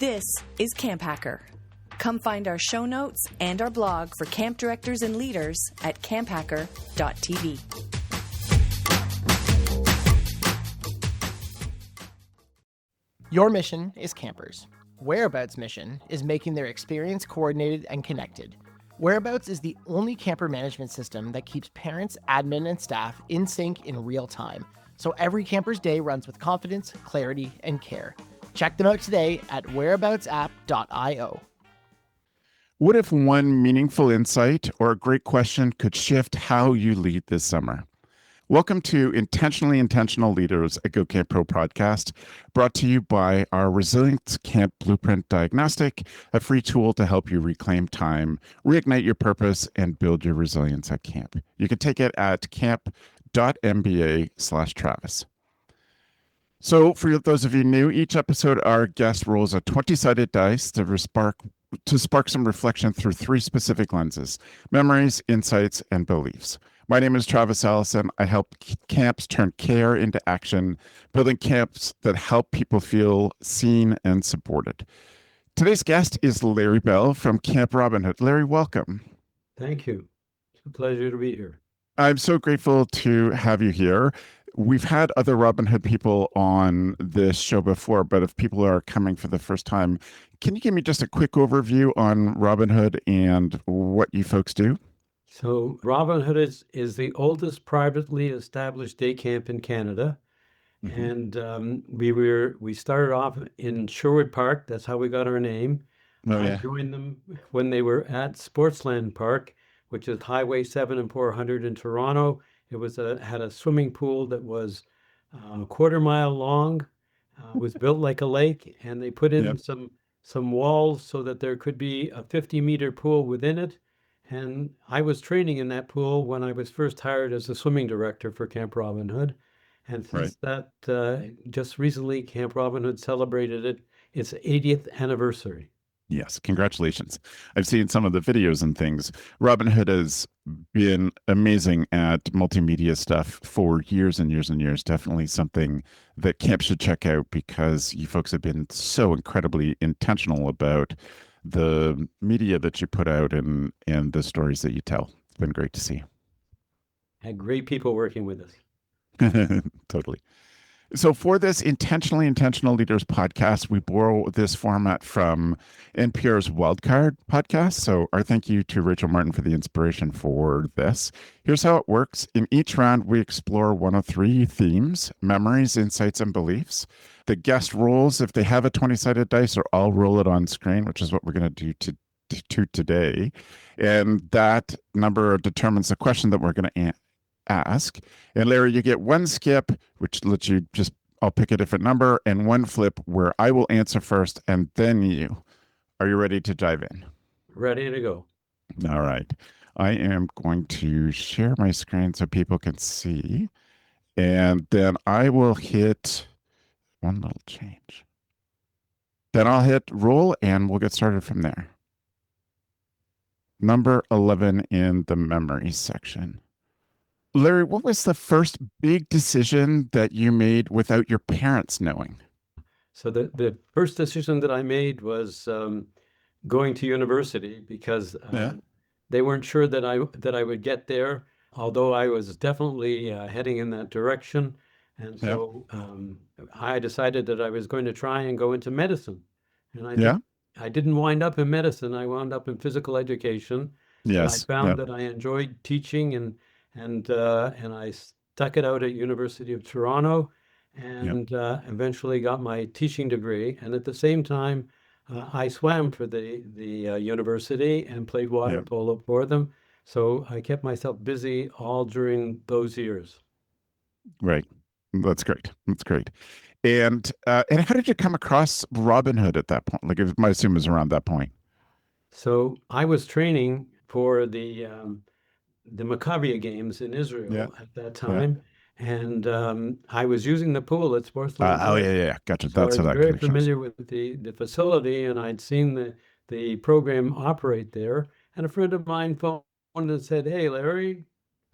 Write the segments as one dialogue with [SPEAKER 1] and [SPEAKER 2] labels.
[SPEAKER 1] This is Camp Hacker. Come find our show notes and our blog for camp directors and leaders at camphacker.tv.
[SPEAKER 2] Your mission is campers. Whereabouts' mission is making their experience coordinated and connected. Whereabouts is the only camper management system that keeps parents, admin, and staff in sync in real time, so every camper's day runs with confidence, clarity, and care. Check them out today at whereaboutsapp.io.
[SPEAKER 3] What if one meaningful insight or a great question could shift how you lead this summer? Welcome to Intentionally Intentional Leaders, a Go Camp Pro podcast, brought to you by our Resilience Camp Blueprint Diagnostic, a free tool to help you reclaim time, reignite your purpose, and build your resilience at camp. You can take it at camp.mba/Travis. So for those of you new, each episode our guest rolls a 20-sided dice to spark some reflection through three specific lenses: memories, insights, and beliefs. My name is Travis Allison. I help camps turn care into action, building camps that help people feel seen and supported. Today's guest is Larry Bell from Camp Robin Hood. Larry, welcome.
[SPEAKER 4] Thank you. It's a pleasure to be here.
[SPEAKER 3] I'm so grateful to have you here. We've had other Robin Hood people on this show before, but if people are coming for the first time, can you give me just a quick overview on Robin Hood and what you folks do?
[SPEAKER 4] So Robin Hood is the oldest privately established day camp in Canada. Mm-hmm. And we started off in Sherwood Park. That's how we got our name. I joined them when they were at Sportsland Park, which is Highway 7 and 400 in Toronto. It had a swimming pool that was a quarter-mile long, was built like a lake, and they put in some walls so that there could be a 50-meter pool within it. And I was training in that pool when I was first hired as the swimming director for Camp Robin Hood. And since that, just recently, Camp Robin Hood celebrated its 80th anniversary.
[SPEAKER 3] Yes, congratulations. I've seen some of the videos and things. Robin Hood has been amazing at multimedia stuff for years and years and years. Definitely something that camp should check out because you folks have been so incredibly intentional about the media that you put out and the stories that you tell. It's been great to see.
[SPEAKER 4] Had great people working with us.
[SPEAKER 3] Totally. So for this Intentionally Intentional Leaders podcast, we borrow this format from NPR's Wildcard podcast. So our thank you to Rachel Martin for the inspiration for this. Here's how it works. In each round, we explore one of three themes: memories, insights, and beliefs. The guest rolls, if they have a 20-sided dice, or I'll roll it on screen, which is what we're going to do today. And that number determines the question that we're going to ask. And Larry, you get one skip, which lets you I'll pick a different number, and one flip where I will answer first and then you. Are you ready to dive in?
[SPEAKER 4] Ready to go.
[SPEAKER 3] All right. I am going to share my screen so people can see. And then I will hit one little change. Then I'll hit roll and we'll get started from there. Number 11 in the memories section. Larry, what was the first big decision that you made without your parents knowing?
[SPEAKER 4] So the first decision that I made was going to university because they weren't sure that I would get there, although I was definitely heading in that direction. And so I decided that I was going to try and go into medicine. And I didn't wind up in medicine. I wound up in physical education.
[SPEAKER 3] Yes.
[SPEAKER 4] I found that I enjoyed teaching and I stuck it out at University of Toronto and eventually got my teaching degree. And at the same time, I swam for the university and played water polo for them. So I kept myself busy all during those years.
[SPEAKER 3] Right. That's great. That's great. And how did you come across Robin Hood at that point? Like, I assume it was around that point.
[SPEAKER 4] So I was training for the Maccabea Games in Israel at that time. And I was using the pool at Sportsland.
[SPEAKER 3] Gotcha.
[SPEAKER 4] So
[SPEAKER 3] That's
[SPEAKER 4] I was very familiar with the facility, and I'd seen the program operate there. And a friend of mine phoned and said, "Hey, Larry,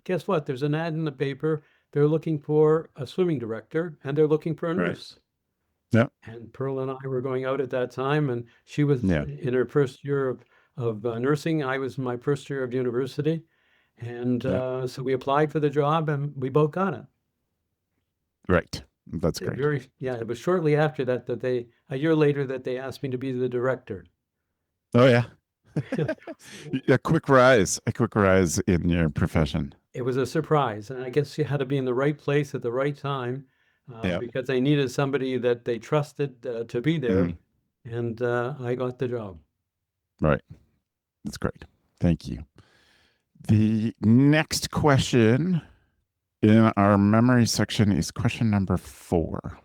[SPEAKER 4] guess what? There's an ad in the paper. They're looking for a swimming director, and they're looking for a nurse."
[SPEAKER 3] Yeah.
[SPEAKER 4] And Pearl and I were going out at that time, and she was
[SPEAKER 3] Yeah.
[SPEAKER 4] in her first year of nursing. I was in my first year of university. And
[SPEAKER 3] Yeah.
[SPEAKER 4] so we applied for the job and we both got it.
[SPEAKER 3] Right. That's great.
[SPEAKER 4] It was shortly after a year later, that they asked me to be the director.
[SPEAKER 3] Oh yeah. A quick rise in your profession.
[SPEAKER 4] It was a surprise, and I guess you had to be in the right place at the right time,
[SPEAKER 3] Yeah.
[SPEAKER 4] because they needed somebody that they trusted to be there,
[SPEAKER 3] Mhm.
[SPEAKER 4] and I got the job.
[SPEAKER 3] Right. That's great. Thank you. The next question in our memory section is question number 4.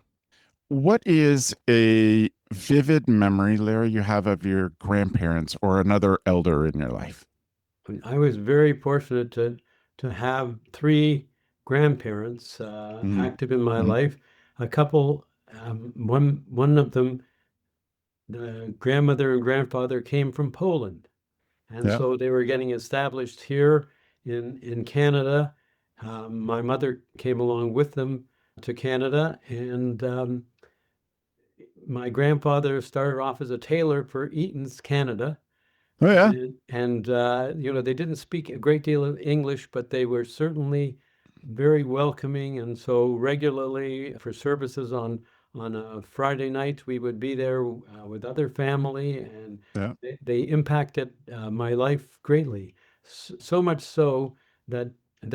[SPEAKER 3] What is a vivid memory, Larry, you have of your grandparents or another elder in your life?
[SPEAKER 4] I was very fortunate to have 3 grandparents
[SPEAKER 3] Mhm.
[SPEAKER 4] active in my
[SPEAKER 3] Mhm.
[SPEAKER 4] life. A couple, one of them, the grandmother and grandfather came from Poland, and
[SPEAKER 3] Yeah.
[SPEAKER 4] so they were getting established here in Canada. My mother came along with them to Canada, and my grandfather started off as a tailor for Eaton's Canada.
[SPEAKER 3] Oh yeah.
[SPEAKER 4] And they didn't speak a great deal of English, but they were certainly very welcoming. And so regularly for services on a Friday night, we would be there with other family, and
[SPEAKER 3] Yeah.
[SPEAKER 4] they impacted my life greatly. So much so that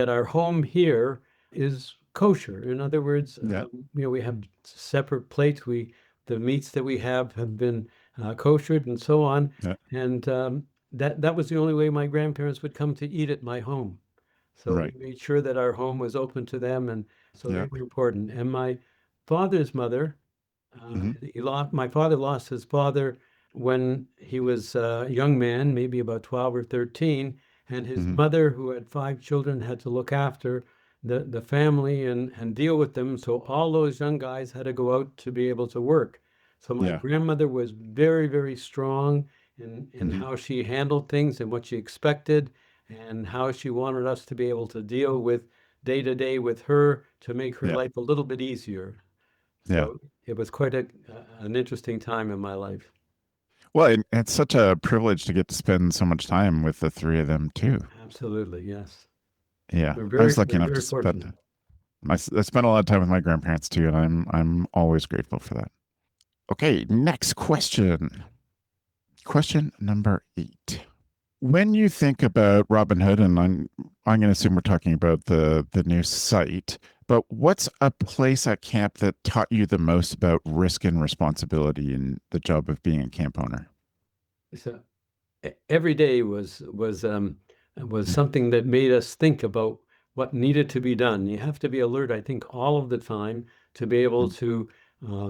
[SPEAKER 4] our home here is kosher. In other words,
[SPEAKER 3] Yeah.
[SPEAKER 4] we have separate plates. The meats that we have been koshered and so on.
[SPEAKER 3] Yeah.
[SPEAKER 4] And that was the only way my grandparents would come to eat at my home. So we
[SPEAKER 3] Right.
[SPEAKER 4] made sure that our home was open to them, and so
[SPEAKER 3] Yeah.
[SPEAKER 4] they were important. And my father's mother,
[SPEAKER 3] Mhm.
[SPEAKER 4] my father lost his father when he was a young man, maybe about 12 or 13, and his
[SPEAKER 3] Mhm.
[SPEAKER 4] mother, who had 5 children, had to look after the family and deal with them. So all those young guys had to go out to be able to work. So my
[SPEAKER 3] Yeah.
[SPEAKER 4] grandmother was very, very strong in
[SPEAKER 3] Mhm.
[SPEAKER 4] how she handled things and what she expected, and how she wanted us to be able to deal with day to day with her to make her
[SPEAKER 3] Yeah.
[SPEAKER 4] life a little bit easier.
[SPEAKER 3] Yeah.
[SPEAKER 4] So it was quite an interesting time in my life.
[SPEAKER 3] Well, it's such a privilege to get to spend so much time with the 3 of them too.
[SPEAKER 4] Absolutely, yes.
[SPEAKER 3] Yeah. I was lucky
[SPEAKER 4] We're
[SPEAKER 3] enough to
[SPEAKER 4] very fortunate.
[SPEAKER 3] I spent a lot of time with my grandparents too, and I'm always grateful for that. Okay, next question. Question number 8. When you think about Robinhood, and I'm going to assume we're talking about the new site, but what's a place at camp that taught you the most about risk and responsibility in the job of being a camp owner?
[SPEAKER 4] So every day was something that made us think about what needed to be done. You have to be alert, I think, all of the time to be able to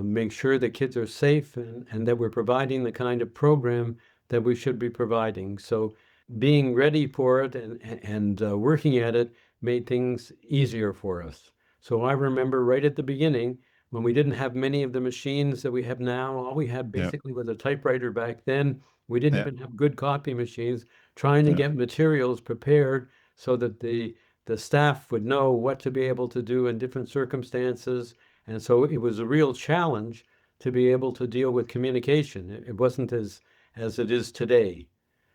[SPEAKER 4] make sure that kids are safe, and that we're providing the kind of program that we should be providing. So being ready for it and working at it made things easier for us. So I remember right at the beginning, when we didn't have many of the machines that we have now, all we had
[SPEAKER 3] Yeah,
[SPEAKER 4] basically was a typewriter back then. We didn't
[SPEAKER 3] yeah,
[SPEAKER 4] even have good copy machines, trying to
[SPEAKER 3] yeah,
[SPEAKER 4] get materials prepared so that the staff would know what to be able to do in different circumstances. And so it was a real challenge to be able to deal with communication. It wasn't as it is today.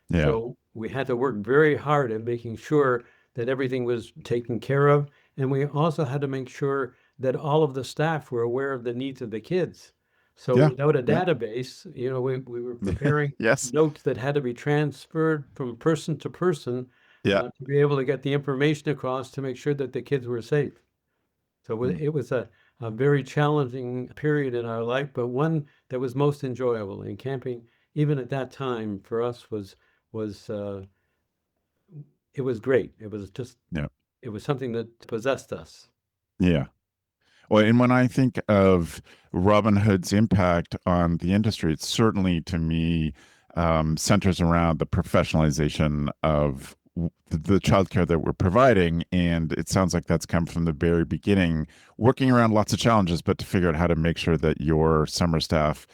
[SPEAKER 3] yeah,
[SPEAKER 4] So we had to work very hard at making sure that everything was taken care of. And we also had to make sure that all of the staff were aware of the needs of the kids. So
[SPEAKER 3] yeah,
[SPEAKER 4] without a
[SPEAKER 3] yeah,
[SPEAKER 4] database, we were preparing
[SPEAKER 3] yes,
[SPEAKER 4] notes that had to be transferred from person to person
[SPEAKER 3] yeah,
[SPEAKER 4] to be able to get the information across to make sure that the kids were safe. So
[SPEAKER 3] mm,
[SPEAKER 4] it was a very challenging period in our life, but one that was most enjoyable. And camping, even at that time, for us was it was great.
[SPEAKER 3] yeah,
[SPEAKER 4] It was something that possessed us.
[SPEAKER 3] yeah. Well, and when I think of Robinhood's impact on the industry, it certainly to me centers around the professionalization of the childcare that we're providing. And it sounds like that's come from the very beginning, working around lots of challenges, but to figure out how to make sure that your summer staff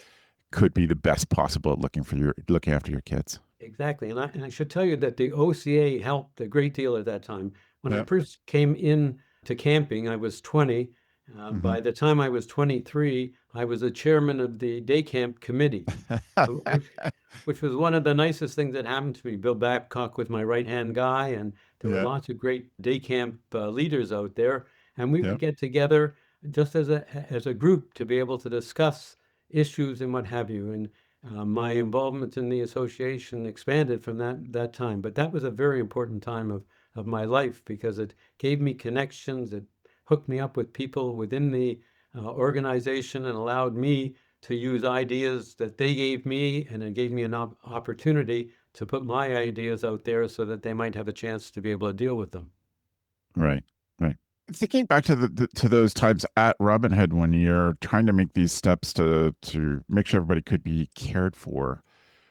[SPEAKER 3] could be the best possible at looking after your kids.
[SPEAKER 4] Exactly. And I should tell you that the OCA helped a great deal at that time. When I
[SPEAKER 3] Yeah.
[SPEAKER 4] first came in to camping, I was 20,
[SPEAKER 3] Mhm.
[SPEAKER 4] By the time I was 23, I was the chairman of the day camp committee, which, which was one of the nicest things that happened to me. Bill Babcock was my right-hand guy, and there were
[SPEAKER 3] Yeah.
[SPEAKER 4] lots of great day camp leaders out there. And we
[SPEAKER 3] Yeah.
[SPEAKER 4] would get together just as a group to be able to discuss issues and what have you. And my involvement in the association expanded from that time. But that was a very important time of my life because it gave me connections. It hooked me up with people within the organization and allowed me to use ideas that they gave me, and it gave me an opportunity to put my ideas out there so that they might have a chance to be able to deal with them.
[SPEAKER 3] Right. Right. Thinking back to to those times at Robin Hood when you're trying to make these steps to make sure everybody could be cared for,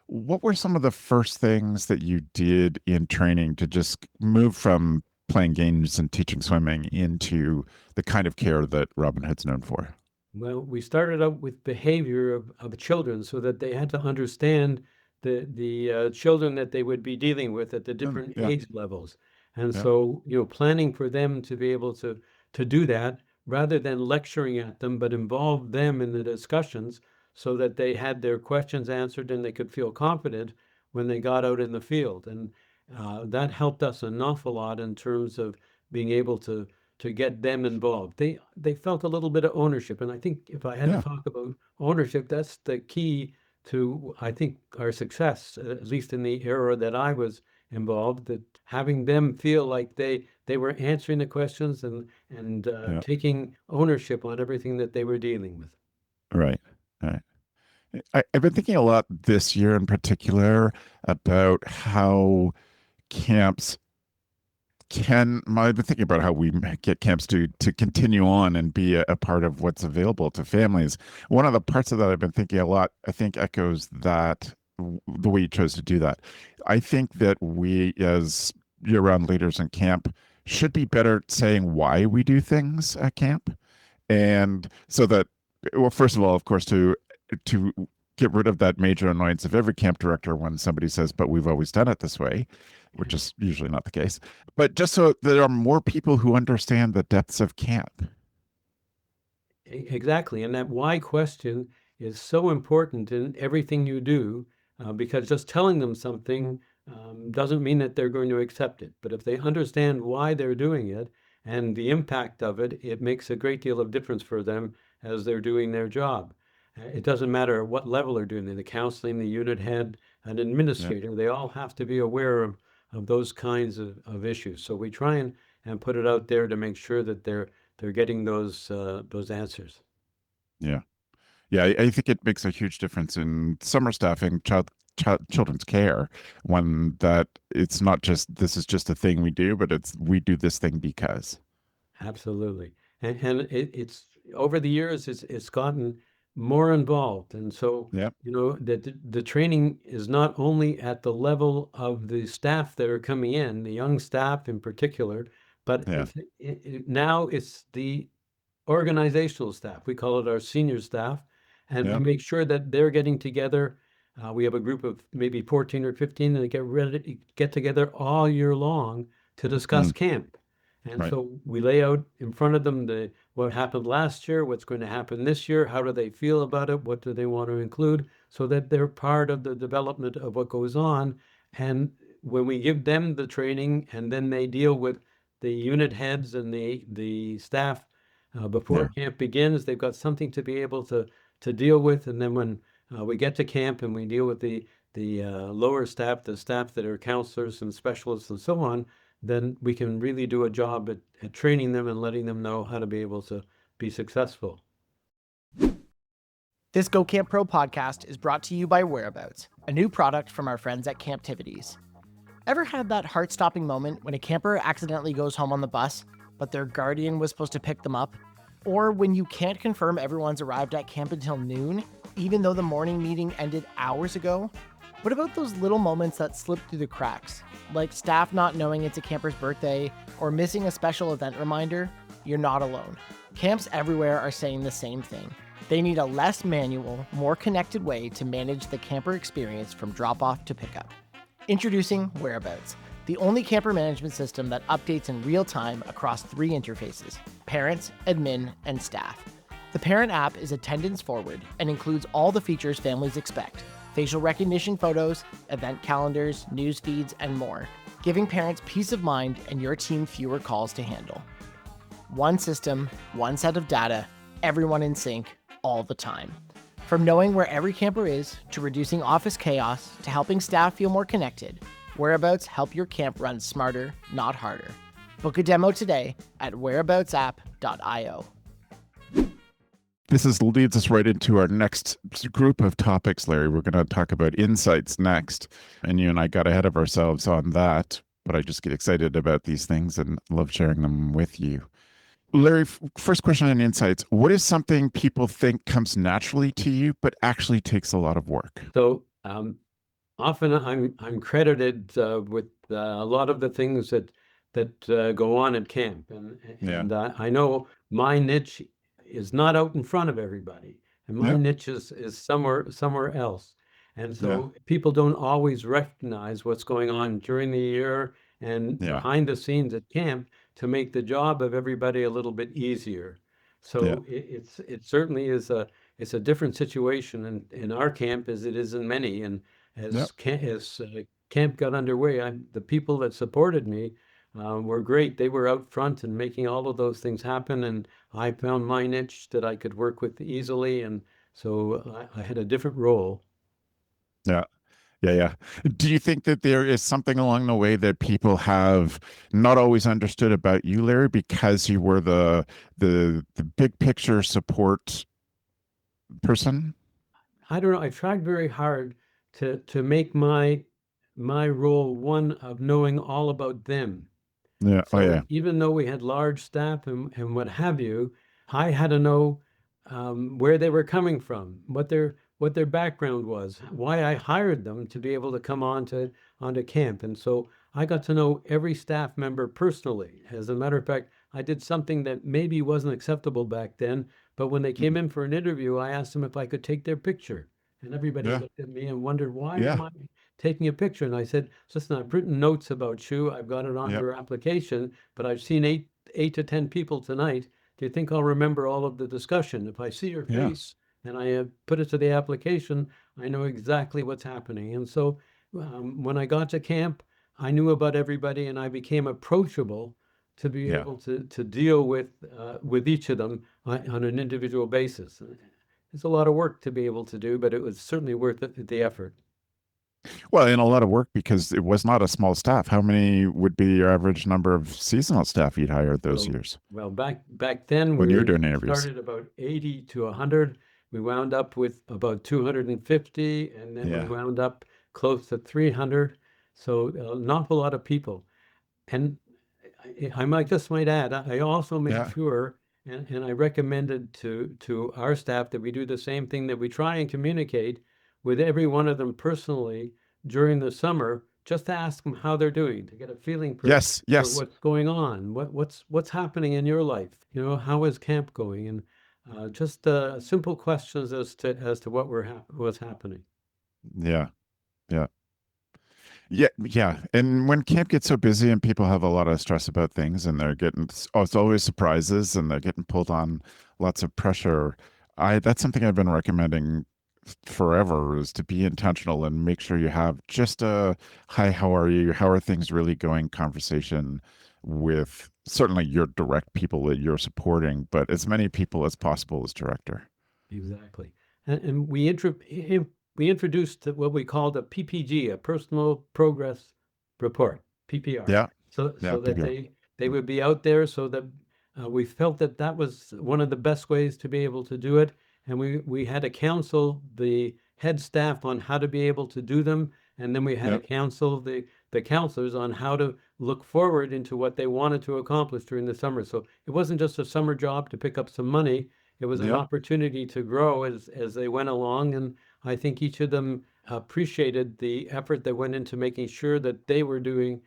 [SPEAKER 3] what were some of the first things that you did in training to just move from playing games and teaching swimming into the kind of care that Robin Hood's known for?
[SPEAKER 4] Well, we started out with behavior of children so that they had to understand the children that they would be dealing with at the different
[SPEAKER 3] Yeah.
[SPEAKER 4] age levels. And
[SPEAKER 3] Yeah.
[SPEAKER 4] so, planning for them to be able to do that rather than lecturing at them, but involve them in the discussions so that they had their questions answered and they could feel confident when they got out in the field. And that helped us an awful lot in terms of being able to get them involved. They felt a little bit of ownership, and I think if I had to
[SPEAKER 3] Yeah.
[SPEAKER 4] talk about ownership, that's the key to, I think, our success, at least in the era that I was involved. That having them feel like they were answering the questions and
[SPEAKER 3] Yeah.
[SPEAKER 4] taking ownership on everything that they were dealing with.
[SPEAKER 3] Right. Right. I've been thinking a lot this year in particular about how camps I've been thinking about how we get camps to continue on and be a part of what's available to families. One of the parts of that I've been thinking a lot, I think echoes that the way you chose to do that. I think that we as year-round leaders in camp should be better at saying why we do things at camp. And so that, well, first of all, of course, to get rid of that major annoyance of every camp director when somebody says, but we've always done it this way, which is usually not the case. But just so there are more people who understand the depths of camp.
[SPEAKER 4] Exactly. And that why question is so important in everything you do, because just telling them something doesn't mean that they're going to accept it. But if they understand why they're doing it and the impact of it, it makes a great deal of difference for them as they're doing their job. It doesn't matter what level they're doing, the counseling, the unit head, an
[SPEAKER 3] Yeah.
[SPEAKER 4] administrator, they all have to be aware of those kinds of issues. So we try and put it out there to make sure that they're getting those answers.
[SPEAKER 3] Yeah. Yeah. I think it makes a huge difference in summer staffing, children's care, when that it's not just this is just a thing we do, but it's we do this thing because.
[SPEAKER 4] Absolutely. And it's over the years, it's gotten more involved. And so,
[SPEAKER 3] Yeah.
[SPEAKER 4] the training is not only at the level of the staff that are coming in, the young staff in particular, but
[SPEAKER 3] Yeah.
[SPEAKER 4] now it's the organizational staff. We call it our senior staff, and we
[SPEAKER 3] Yeah.
[SPEAKER 4] make sure that they're getting together. We have a group of maybe 14 or 15, and they get together all year long to discuss
[SPEAKER 3] Mm,
[SPEAKER 4] camp. And
[SPEAKER 3] right.
[SPEAKER 4] so we lay out in front of them what happened last year, what's going to happen this year, how do they feel about it, what do they want to include, so that they're part of the development of what goes on. And when we give them the training, and then they deal with the unit heads and the staff before
[SPEAKER 3] Yeah.
[SPEAKER 4] camp begins, they've got something to be able to deal with. And then when we get to camp and we deal with the lower staff, the staff that are counselors and specialists and so on, then we can really do a job at training them and letting them know how to be able to be successful.
[SPEAKER 2] This Go Camp Pro podcast is brought to you by Whereabouts, a new product from our friends at Camptivities. Ever had that heart-stopping moment when a camper accidentally goes home on the bus, but their guardian was supposed to pick them up? Or when you can't confirm everyone's arrived at camp until noon, even though the morning meeting ended hours ago? What about those little moments that slip through the cracks, like staff not knowing it's a camper's birthday or missing a special event reminder? You're not alone. Camps everywhere are saying the same thing. They need a less manual, more connected way to manage the camper experience from drop-off to pickup. Introducing Whereabouts, the only camper management system that updates in real time across 3 interfaces: parents, admin, and staff. The Parent app is attendance forward and includes all the features families expect: facial recognition photos, event calendars, news feeds, and more, giving parents peace of mind and your team fewer calls to handle. One system, one set of data, everyone in sync, all the time. From knowing where every camper is, to reducing office chaos, to helping staff feel more connected, Whereabouts help your camp run smarter, not harder. Book a demo today at whereaboutsapp.io.
[SPEAKER 3] This leads us right into our next group of topics, Larry. We're going to talk about insights next. And you and I got ahead of ourselves on that, but I just get excited about these things and love sharing them with you. Larry, first question on insights. What is something people think comes naturally to you, but actually takes a lot of work?
[SPEAKER 4] So often I'm credited with a lot of the things that go on at camp, and I know my niche is not out in front of everybody, and my niche is somewhere else. And so people don't always recognize what's going on during the year and behind the scenes at camp to make the job of everybody a little bit easier. So it certainly is it's a different situation in our camp as it is in many. And as camp got underway, the people that supported me were great. They were out front and making all of those things happen, and I found my niche that I could work with easily, and so I had a different role.
[SPEAKER 3] Yeah. Do you think that there is something along the way that people have not always understood about you, Larry, because you were the big picture support person?
[SPEAKER 4] I don't know. I tried very hard to make my role one of knowing all about them.
[SPEAKER 3] Yeah.
[SPEAKER 4] So even though we had large staff and what have you, I had to know where they were coming from, what their background was, why I hired them to be able to come onto camp. And so I got to know every staff member personally. As a matter of fact, I did something that maybe wasn't acceptable back then, but when they came in for an interview, I asked them if I could take their picture. And everybody looked at me and wondered, why am I taking a picture? And I said, listen, I've written notes about you. I've got it on your application, but I've seen eight to 10 people tonight. Do you think I'll remember all of the discussion? If I see your face and I put it to the application, I know exactly what's happening. And so when I got to camp, I knew about everybody and I became approachable to be able to deal with each of them on an individual basis. It's a lot of work to be able to do, but it was certainly worth the effort.
[SPEAKER 3] Well, and a lot of work because it was not a small staff. How many would be your average number of seasonal staff you'd hired those years?
[SPEAKER 4] Well, back then
[SPEAKER 3] when you were
[SPEAKER 4] we
[SPEAKER 3] doing interviews,
[SPEAKER 4] started about 80 to 100. We wound up with about 250, and then we wound up close to 300. So an awful lot of people. And I might add, I also made sure, and I recommended to our staff that we do the same thing, that we try and communicate with every one of them personally during the summer, just to ask them how they're doing, to get a feeling for what's going on, what's happening in your life. You know, how is camp going, and just simple questions as to what what's happening.
[SPEAKER 3] Yeah. And when camp gets so busy and people have a lot of stress about things and they're getting, it's always surprises and they're getting pulled on lots of pressure. That's something I've been recommending forever, is to be intentional and make sure you have just a hi, how are you? How are things really going conversation with certainly your direct people that you're supporting, but as many people as possible as director.
[SPEAKER 4] Exactly. And we introduced what we called a PPG, a Personal Progress Report, PPR. So that they would be out there, so that we felt that was one of the best ways to be able to do it. And we had to counsel the head staff on how to be able to do them. And then we had to counsel the counselors on how to look forward into what they wanted to accomplish during the summer. So it wasn't just a summer job to pick up some money. It was an opportunity to grow as they went along. And I think each of them appreciated the effort that went into making sure that they were doing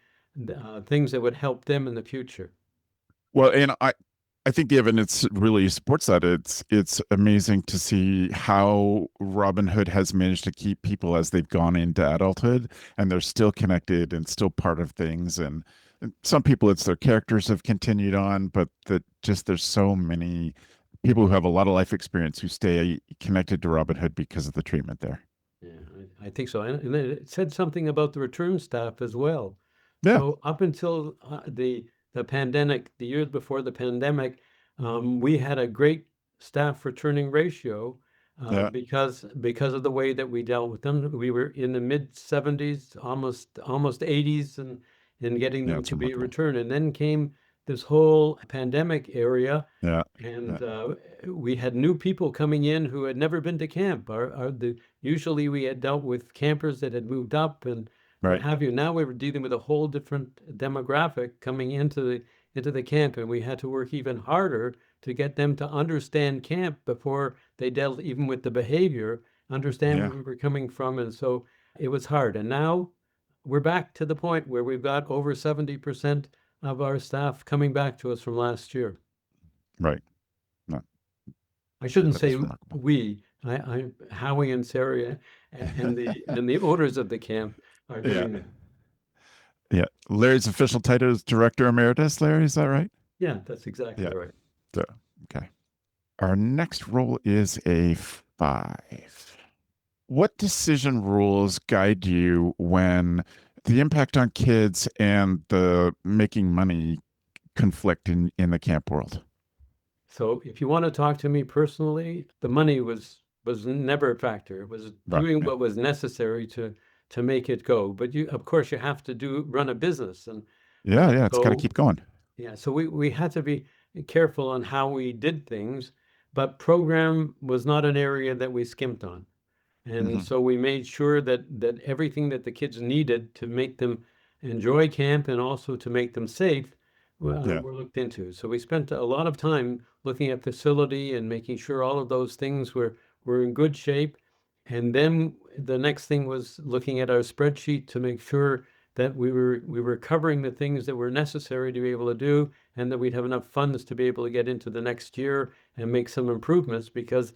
[SPEAKER 4] things that would help them in the future.
[SPEAKER 3] Well, and I think the evidence really supports that. It's amazing to see how Robin Hood has managed to keep people as they've gone into adulthood, and they're still connected and still part of things. And some people, it's their characters have continued on, but that just there's so many people who have a lot of life experience who stay connected to Robin Hood because of the treatment there.
[SPEAKER 4] Yeah, I think so. And it said something about the return staff as well.
[SPEAKER 3] Yeah,
[SPEAKER 4] So up until the pandemic, the years before the pandemic, we had a great staff returning ratio
[SPEAKER 3] yeah,
[SPEAKER 4] because of the way that we dealt with them. We were in the mid 70s, almost 80s, and in getting
[SPEAKER 3] yeah.
[SPEAKER 4] them
[SPEAKER 3] It's
[SPEAKER 4] to be
[SPEAKER 3] remarkable.
[SPEAKER 4] returned. And then came this whole pandemic area,
[SPEAKER 3] Yeah, yeah,
[SPEAKER 4] and we had new people coming in who had never been to camp. Usually we had dealt with campers that had moved up and what
[SPEAKER 3] right.
[SPEAKER 4] have you. Now we were dealing with a whole different demographic coming into the camp, and we had to work even harder to get them to understand camp before they dealt even with the behavior, understand
[SPEAKER 3] Yeah,
[SPEAKER 4] where we were coming from, and so it was hard. And now we're back to the point where we've got over 70% of our staff coming back to us from last year.
[SPEAKER 3] right. No,
[SPEAKER 4] I shouldn't
[SPEAKER 3] that
[SPEAKER 4] say
[SPEAKER 3] is remarkable.
[SPEAKER 4] we. Howie and Sarah and the owners of the camp are
[SPEAKER 3] Yeah,
[SPEAKER 4] doing that.
[SPEAKER 3] yeah. Larry's official title is Director Emeritus. Larry, is that right?
[SPEAKER 4] Yeah, that's exactly
[SPEAKER 3] Yeah.
[SPEAKER 4] right.
[SPEAKER 3] So, okay. Our next role is a 5. What decision rules guide you when the impact on kids and the making money conflict in the camp world?
[SPEAKER 4] So if you want to talk to me personally, the money was never a factor. It was
[SPEAKER 3] Right.
[SPEAKER 4] doing
[SPEAKER 3] Yeah.
[SPEAKER 4] what was necessary to make it go. But of course, you have to run a business, and
[SPEAKER 3] Yeah. Yeah. It's got to
[SPEAKER 4] so
[SPEAKER 3] keep going.
[SPEAKER 4] yeah. So we had to be careful on how we did things, but program was not an area that we skimped on. And
[SPEAKER 3] Hmm.
[SPEAKER 4] so we made sure that everything that the kids needed to make them enjoy camp and also to make them safe
[SPEAKER 3] Yeah.
[SPEAKER 4] were looked into. So we spent a lot of time looking at facility and making sure all of those things were in good shape. And then the next thing was looking at our spreadsheet to make sure that we were covering the things that were necessary to be able to do, and that we'd have enough funds to be able to get into the next year and make some improvements, because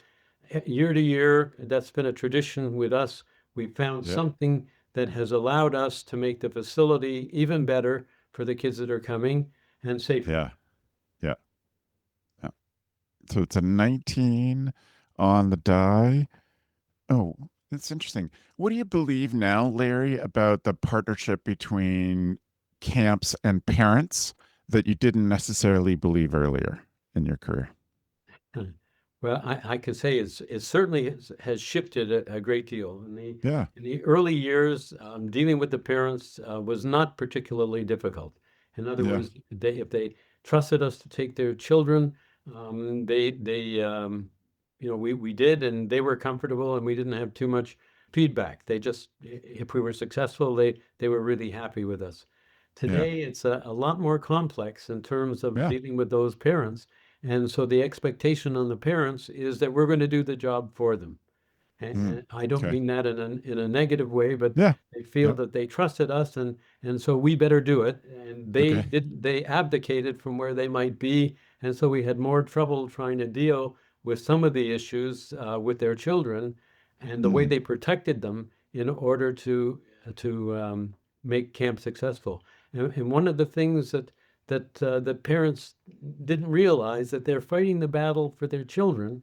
[SPEAKER 4] year to year, that's been a tradition with us. We found
[SPEAKER 3] Yeah.
[SPEAKER 4] something that has allowed us to make the facility even better for the kids that are coming and safer.
[SPEAKER 3] Yeah. Yeah. Yeah. So it's a 19 on the die. Oh, that's interesting. What do you believe now, Larry, about the partnership between camps and parents that you didn't necessarily believe earlier in your career?
[SPEAKER 4] Well, I could say it certainly has shifted a great deal.
[SPEAKER 3] Yeah.
[SPEAKER 4] In the early years, dealing with the parents was not particularly difficult. In other
[SPEAKER 3] Yeah.
[SPEAKER 4] words, if they trusted us to take their children, they we did, and they were comfortable, and we didn't have too much feedback. They just, if we were successful, they were really happy with us.
[SPEAKER 3] Yeah.
[SPEAKER 4] Today, it's a lot more complex in terms of
[SPEAKER 3] Yeah.
[SPEAKER 4] dealing with those parents. And so the expectation on the parents is that we're going to do the job for them.
[SPEAKER 3] Mm.
[SPEAKER 4] And I don't
[SPEAKER 3] Okay.
[SPEAKER 4] mean that in a negative way, but
[SPEAKER 3] Yeah.
[SPEAKER 4] they feel
[SPEAKER 3] Yeah.
[SPEAKER 4] that they trusted us, and so we better do it. And
[SPEAKER 3] Okay.
[SPEAKER 4] they abdicated from where they might be, and so we had more trouble trying to deal with some of the issues with their children, and the way
[SPEAKER 3] Mm.
[SPEAKER 4] they protected them in order to make camp successful. And one of the things that parents didn't realize, that they're fighting the battle for their children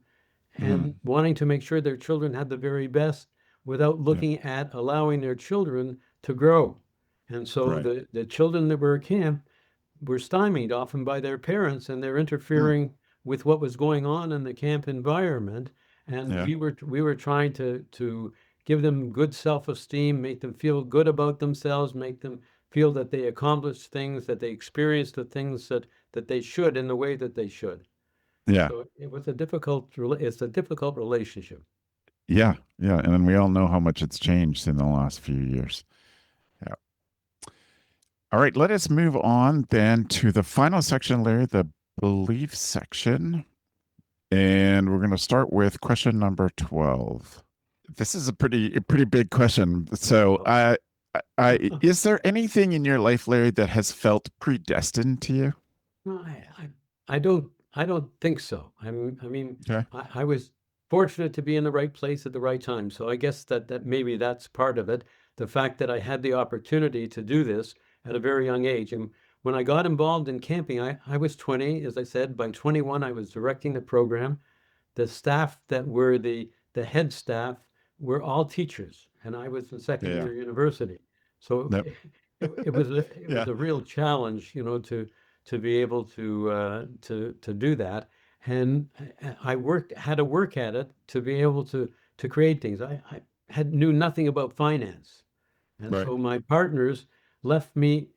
[SPEAKER 3] Mm.
[SPEAKER 4] and wanting to make sure their children had the very best without
[SPEAKER 3] Yeah.
[SPEAKER 4] looking at allowing their children to grow. And so
[SPEAKER 3] Right.
[SPEAKER 4] the children that were at camp were stymied often by their parents, and they're
[SPEAKER 3] Mm.
[SPEAKER 4] interfering with what was going on in the camp environment. And
[SPEAKER 3] Yeah.
[SPEAKER 4] we were trying to give them good self-esteem, make them feel good about themselves, make them feel that they accomplished things, that they experienced the things that they should in the way that they should.
[SPEAKER 3] Yeah.
[SPEAKER 4] So it's a difficult relationship.
[SPEAKER 3] Yeah. Yeah. And then we all know how much it's changed in the last few years. Yeah. All right. Let us move on then to the final section, Larry, the belief section. And we're going to start with question number 12. This is a pretty big question. So, is there anything in your life, Larry, that has felt predestined to you?
[SPEAKER 4] No, I don't I don't think so. I mean,
[SPEAKER 3] Okay.
[SPEAKER 4] I was fortunate to be in the right place at the right time. So I guess that maybe that's part of it. The fact that I had the opportunity to do this at a very young age. And when I got involved in camping, I was 20. As I said, by 21, I was directing the program. The staff that were the head staff were all teachers, and I was in second
[SPEAKER 3] Yeah.
[SPEAKER 4] year university. So
[SPEAKER 3] Yep.
[SPEAKER 4] it
[SPEAKER 3] Yeah.
[SPEAKER 4] was a real challenge, to be able to do that. And I had to work at it to be able to create things. I knew nothing about finance, and
[SPEAKER 3] Right.
[SPEAKER 4] so my partners left me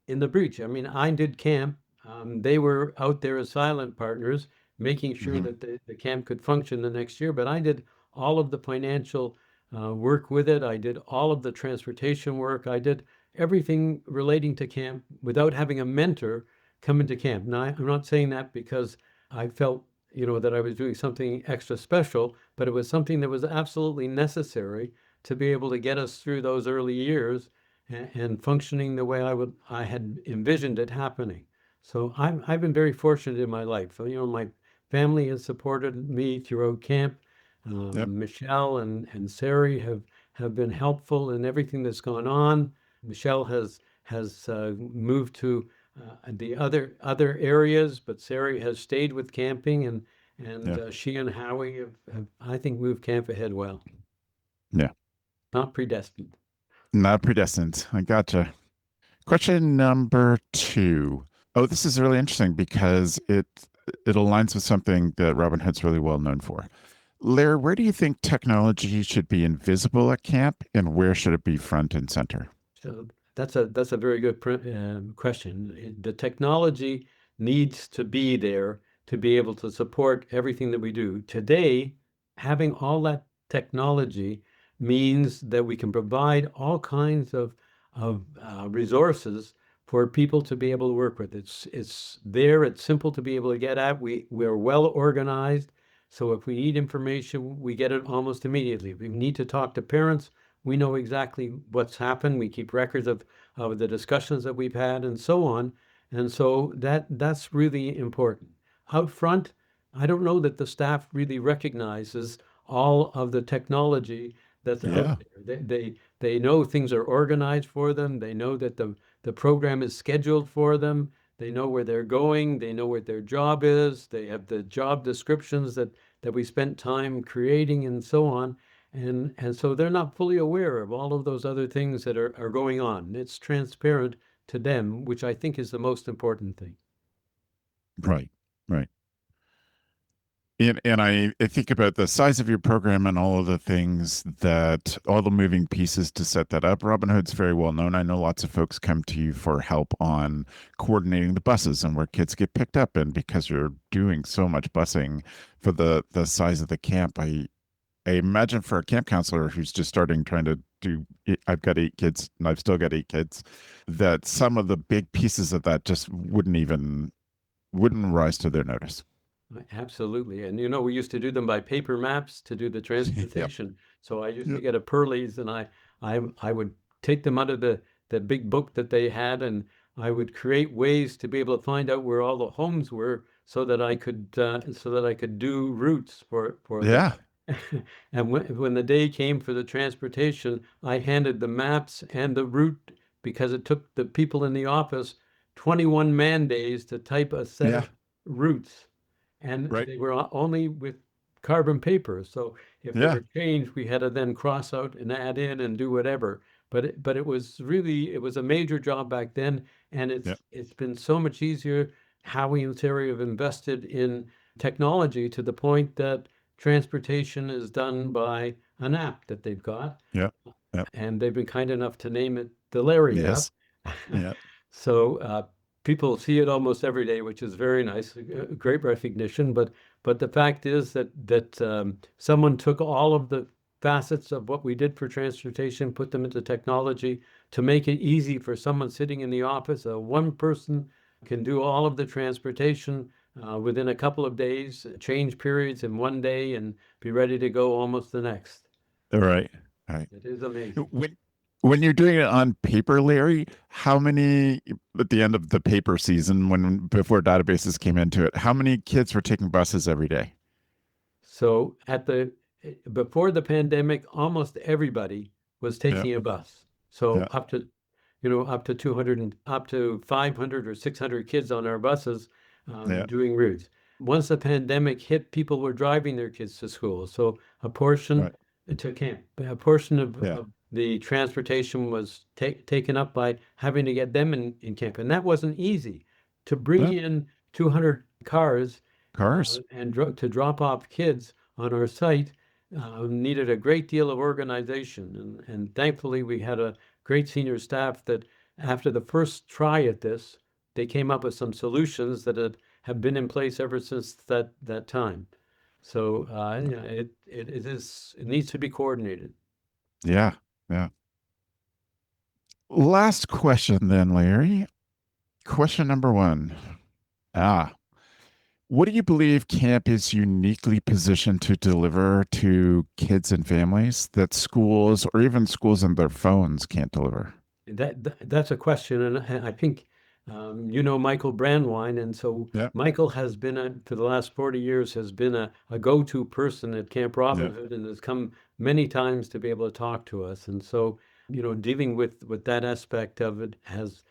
[SPEAKER 4] in the breach. I mean, I did camp. They were out there as silent partners, making sure
[SPEAKER 3] Hmm.
[SPEAKER 4] that the camp could function the next year. But I did all of the financial work with it. I did all of the transportation work. I did everything relating to camp without having a mentor come into camp. Now, I'm not saying that because I felt, that I was doing something extra special, but it was something that was absolutely necessary to be able to get us through those early years and functioning the way I had envisioned it happening. So I've been very fortunate in my life. My family has supported me throughout camp.
[SPEAKER 3] Yep.
[SPEAKER 4] Michelle and Sari have been helpful in everything that's gone on. Michelle has moved to the other areas, but Sari has stayed with camping, and
[SPEAKER 3] Yeah.
[SPEAKER 4] she and Howie have, I think, moved camp ahead well.
[SPEAKER 3] Yeah.
[SPEAKER 4] Not predestined.
[SPEAKER 3] Not predestined. I gotcha. Question number 2. Oh, this is really interesting because it aligns with something that Robin Hood's really well known for. Lair, where do you think technology should be invisible at camp, and where should it be front and center?
[SPEAKER 4] So that's a very good question. The technology needs to be there to be able to support everything that we do. Today, having all that technology means that we can provide all kinds of resources for people to be able to work with. It's there. It's simple to be able to get at. We're well organized. So if we need information, we get it almost immediately. If we need to talk to parents, we know exactly what's happened. We keep records of the discussions that we've had and so on. And so that's really important. Out front, I don't know that the staff really recognizes all of the technology that's
[SPEAKER 3] Yeah.
[SPEAKER 4] out there. They know things are organized for them. They know that the program is scheduled for them. They know where they're going. They know what their job is. They have the job descriptions that we spent time creating and so on. And so they're not fully aware of all of those other things that are going on. It's transparent to them, which I think is the most important thing.
[SPEAKER 3] Right. Right. And I think about the size of your program and all of the things that all the moving pieces to set that up. Robin Hood's very well known. I know lots of folks come to you for help on coordinating the buses and where kids get picked up. And because you're doing so much busing for the size of the camp, I imagine for a camp counselor who's just starting trying to do, I've got 8 kids and I've still got 8 kids, that some of the big pieces of that just wouldn't rise to their notice.
[SPEAKER 4] Absolutely. And we used to do them by paper maps to do the
[SPEAKER 3] Yep.
[SPEAKER 4] transportation. So I used to
[SPEAKER 3] Yep.
[SPEAKER 4] get a Pearlies, and I would take them out of the big book that they had, and I would create ways to be able to find out where all the homes were so that I could do routes for them.
[SPEAKER 3] Yeah.
[SPEAKER 4] And when the day came for the transportation, I handed the maps and the route because it took the people in the office 21 man days to type a set
[SPEAKER 3] Yeah.
[SPEAKER 4] of routes, and
[SPEAKER 3] Right.
[SPEAKER 4] they were only with carbon paper. So if they
[SPEAKER 3] Yeah.
[SPEAKER 4] were changed, we had to then cross out and add in and do whatever. But it was a major job back then, and
[SPEAKER 3] Yep.
[SPEAKER 4] it's been so much easier. Howie and Terry have invested in technology to the point that transportation is done by an app that they've got,
[SPEAKER 3] Yep. Yep.
[SPEAKER 4] and they've been kind enough to name it the Larry app.
[SPEAKER 3] Yes. Yeah.
[SPEAKER 4] So people see it almost every day, which is very nice, great recognition. But the fact is that someone took all of the facets of what we did for transportation, put them into technology to make it easy for someone sitting in the office. One person can do all of the transportation within a couple of days, change periods in one day, and be ready to go almost the next.
[SPEAKER 3] All right. All right.
[SPEAKER 4] It is amazing.
[SPEAKER 3] When When you're doing it on paper, Larry, how many at the end of the paper season, when before databases came into it, how many kids were taking buses every day?
[SPEAKER 4] So before the pandemic, almost everybody was
[SPEAKER 3] Yeah,
[SPEAKER 4] taking a bus. So
[SPEAKER 3] yeah,
[SPEAKER 4] up to 200 and up to 500 or 600 kids on our buses
[SPEAKER 3] yeah.
[SPEAKER 4] doing routes. Once the pandemic hit, people were driving their kids to school. So a portion
[SPEAKER 3] Right.
[SPEAKER 4] to camp, a portion
[SPEAKER 3] Yeah,
[SPEAKER 4] of the transportation was taken up by having to get them in camp. And that wasn't easy. To bring
[SPEAKER 3] yeah.
[SPEAKER 4] in 200 cars
[SPEAKER 3] Cars.
[SPEAKER 4] and to drop off kids on our site needed a great deal of organization. And thankfully, we had a great senior staff that after the first try at this, they came up with some solutions that have been in place ever since that time. So yeah, it needs to be coordinated.
[SPEAKER 3] Yeah, yeah. Last question then, Larry. Question number one. Ah, what do you believe camp is uniquely positioned to deliver to kids and families that schools or even schools on their phones can't deliver?
[SPEAKER 4] That's a question, and I think you know Michael Brandwine, and so
[SPEAKER 3] Yeah,
[SPEAKER 4] Michael has been for the last 40 years has been a go-to person at Camp Robin
[SPEAKER 3] yeah,
[SPEAKER 4] Hood, and has come many times to be able to talk to us. And so, dealing with that aspect of it has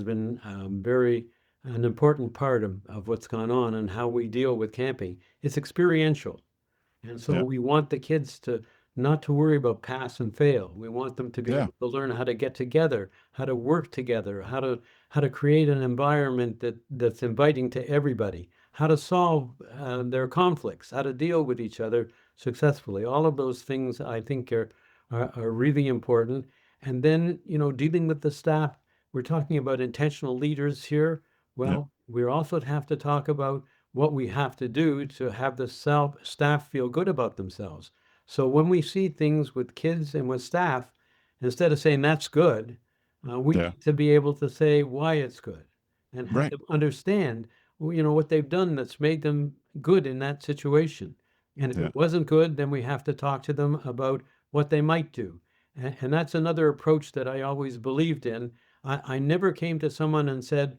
[SPEAKER 4] been very an important part of what's gone on and how we deal with camping. It's experiential. And so
[SPEAKER 3] yeah,
[SPEAKER 4] we want the kids to not to worry about pass and fail. We want them to be
[SPEAKER 3] yeah,
[SPEAKER 4] able to learn how to get together, how to work together, how to create an environment that's inviting to everybody, how to solve their conflicts, how to deal with each other successfully. All of those things I think are really important. And then, dealing with the staff, we're talking about intentional leaders here.
[SPEAKER 3] yeah,
[SPEAKER 4] Well, we also have to talk about what we have to do to have the staff feel good about themselves. So when we see things with kids and with staff, instead of saying that's good, we
[SPEAKER 3] yeah.
[SPEAKER 4] need to be able to say why it's good and have
[SPEAKER 3] Right.
[SPEAKER 4] to understand, what they've done that's made them good in that situation. And if
[SPEAKER 3] Yeah,
[SPEAKER 4] it wasn't good, then we have to talk to them about what they might do. And that's another approach that I always believed in. I never came to someone and said,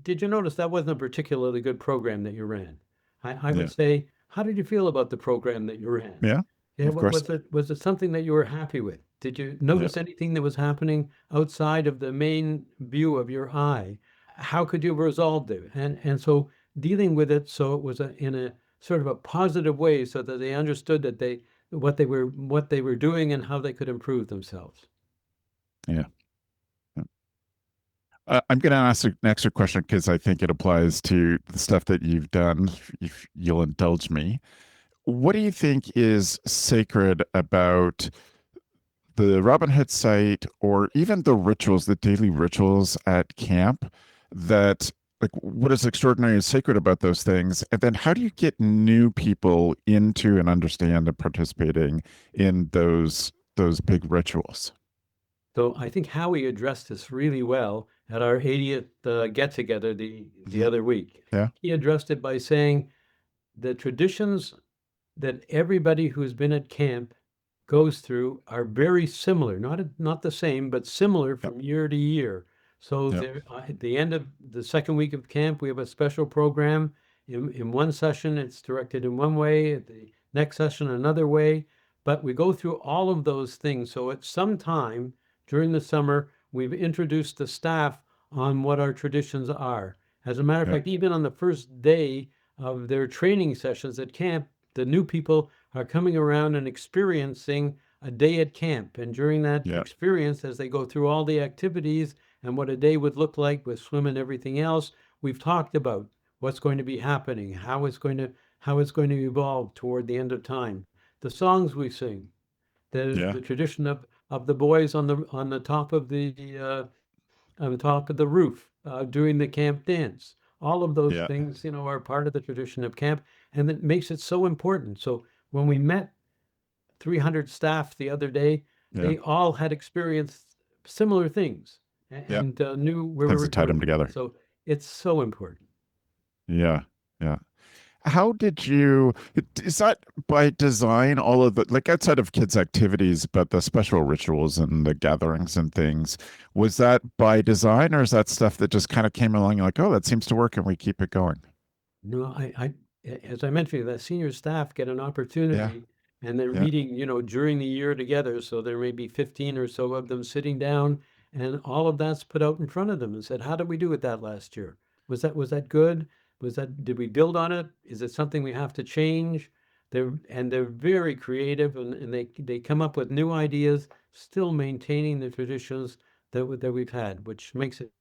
[SPEAKER 4] did you notice that wasn't a particularly good program that you ran? I would
[SPEAKER 3] yeah,
[SPEAKER 4] say, how did you feel about the program that you ran?
[SPEAKER 3] yeah.
[SPEAKER 4] Yeah,
[SPEAKER 3] Of course.
[SPEAKER 4] was it something that you were happy with? Did you
[SPEAKER 3] Yeah,
[SPEAKER 4] notice anything that was happening outside of the main view of your eye? How could you have resolved it? And so dealing with it so it was in a sort of a positive way so that they understood that what they were doing and how they could improve themselves.
[SPEAKER 3] yeah. Yeah. I'm going to ask an extra question because I think it applies to the stuff that you've done, if you'll indulge me. What do you think is sacred about the Robin Hood site or even the rituals, the daily rituals at camp that like what is extraordinary and sacred about those things? And then how do you get new people into and understand and participating in those big rituals?
[SPEAKER 4] So I think Howie addressed this really well at our 80th get together the
[SPEAKER 3] Mhm.
[SPEAKER 4] other week.
[SPEAKER 3] Yeah,
[SPEAKER 4] He addressed it by saying the traditions that everybody who's been at camp goes through are very similar, not the same, but similar
[SPEAKER 3] yep,
[SPEAKER 4] from year to year. So
[SPEAKER 3] yep,
[SPEAKER 4] there, at the end of the second week of camp, we have a special program. In one session, it's directed in one way. At the next session, another way. But we go through all of those things. So at some time during the summer, we've introduced the staff on what our traditions are. As a matter of
[SPEAKER 3] yep,
[SPEAKER 4] fact, even on the first day of their training sessions at camp, the new people are coming around and experiencing a day at camp. And during that
[SPEAKER 3] yeah,
[SPEAKER 4] experience, as they go through all the activities and what a day would look like with swim and everything else, we've talked about what's going to be happening, how it's going to evolve toward the end of time. The songs we sing,
[SPEAKER 3] yeah,
[SPEAKER 4] the tradition of the boys on the top of on the top of the roof doing the camp dance. All of those
[SPEAKER 3] yeah,
[SPEAKER 4] things, are part of the tradition of camp, and it makes it so important. So when we met 300 staff the other day,
[SPEAKER 3] yeah,
[SPEAKER 4] they all had experienced similar things
[SPEAKER 3] yeah.
[SPEAKER 4] and knew where we
[SPEAKER 3] Tends to
[SPEAKER 4] were
[SPEAKER 3] tie them
[SPEAKER 4] coming from.
[SPEAKER 3] together.
[SPEAKER 4] So it's so important.
[SPEAKER 3] Yeah, yeah. how did you, is that by design, all of the, like outside of kids' activities, but the special rituals and the gatherings and things, was that by design or is that stuff that just kind of came along like, oh, that seems to work and we keep it going?
[SPEAKER 4] No, as I mentioned, the senior staff get an
[SPEAKER 3] Yeah.
[SPEAKER 4] opportunity and they're
[SPEAKER 3] Yeah.
[SPEAKER 4] meeting, during the year together. So there may be 15 or so of them sitting down and all of that's put out in front of them and said, how did we do with that last year? Was that good? Did we build on it? Is it something we have to change? They're very creative and they come up with new ideas, still maintaining the traditions that we've had, which makes it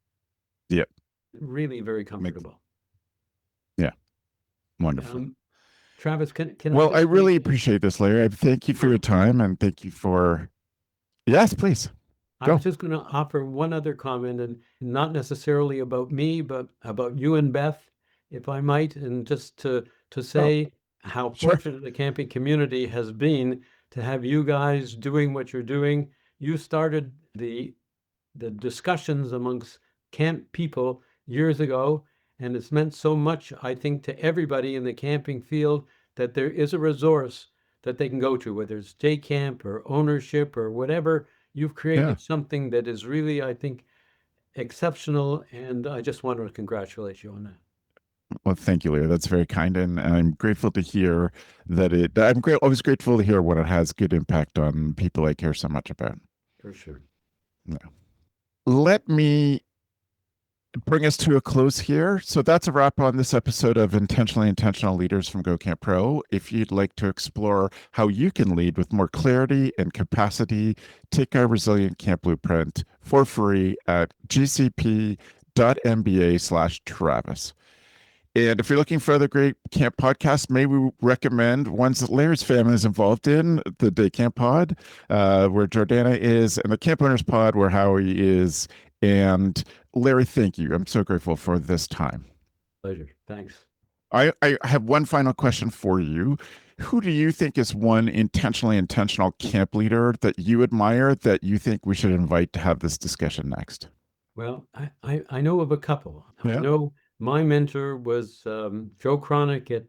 [SPEAKER 3] Yeah.
[SPEAKER 4] really very
[SPEAKER 3] Makes,
[SPEAKER 4] comfortable.
[SPEAKER 3] yeah. Wonderful.
[SPEAKER 4] Um, Travis, can I
[SPEAKER 3] Well, I
[SPEAKER 4] just
[SPEAKER 3] really
[SPEAKER 4] make
[SPEAKER 3] appreciate this, Larry. I thank you for your
[SPEAKER 4] Sure.
[SPEAKER 3] time and thank you for, yes, please
[SPEAKER 4] I was
[SPEAKER 3] go.
[SPEAKER 4] just going to offer one other comment, and not necessarily about me, but about you and Beth, if I might, and just to
[SPEAKER 3] Oh,
[SPEAKER 4] say how
[SPEAKER 3] sure.
[SPEAKER 4] fortunate the camping community has been to have you guys doing what you're doing. You started the discussions amongst camp people years ago, and it's meant so much, I think, to everybody in the camping field that there is a resource that they can go to, whether it's day camp or ownership or whatever. You've
[SPEAKER 3] Yeah.
[SPEAKER 4] created something that is really, I think, exceptional, and I just want to congratulate you on that.
[SPEAKER 3] Well, thank you, Larry. That's very kind. And I'm grateful to hear that always grateful to hear when it has good impact on people I care so much about.
[SPEAKER 4] For sure.
[SPEAKER 3] Yeah. Let me bring us to a close here. So that's a wrap on this episode of Intentionally Intentional Leaders from Go Camp Pro. If you'd like to explore how you can lead with more clarity and capacity, take our Resilient Camp Blueprint for free at gcp.mba/Travis. And if you're looking for other great camp podcasts, maybe we recommend ones that Larry's family is involved in, the Day Camp Pod, where Jordana is, and the Camp Owners Pod, where Howie is. And Larry, thank you. I'm so grateful for this time.
[SPEAKER 4] Pleasure. Thanks.
[SPEAKER 3] I have one final question for you. Who do you think is one intentional camp leader that you admire that you think we should invite to have this discussion next?
[SPEAKER 4] Well, I know of a couple. I
[SPEAKER 3] Yeah.
[SPEAKER 4] know my mentor was Joe Cronick at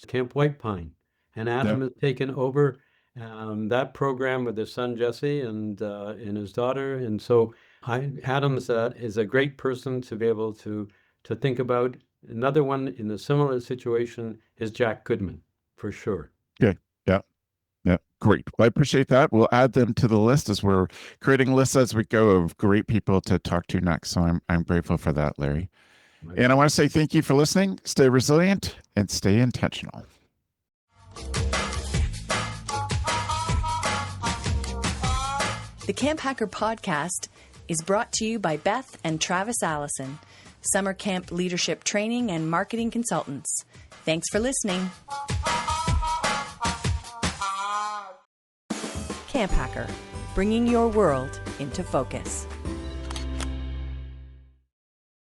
[SPEAKER 4] Camp White Pine, and
[SPEAKER 3] Yeah.
[SPEAKER 4] Adam has taken over that program with his son Jesse and his daughter. And so Adam's is a great person to be able to think about. Another one in a similar situation is Jack Goodman, for sure.
[SPEAKER 3] Okay. Yeah. Yeah, great. Well, I appreciate that. We'll add them to the list as we're creating lists as we go of great people to talk to next. So I'm grateful for that, Larry. And I want to say thank you for listening. Stay resilient and stay intentional.
[SPEAKER 1] The Camp Hacker podcast is brought to you by Beth and Travis Allison, summer camp leadership training and marketing consultants. Thanks for listening. Camp Hacker, bringing your world into focus.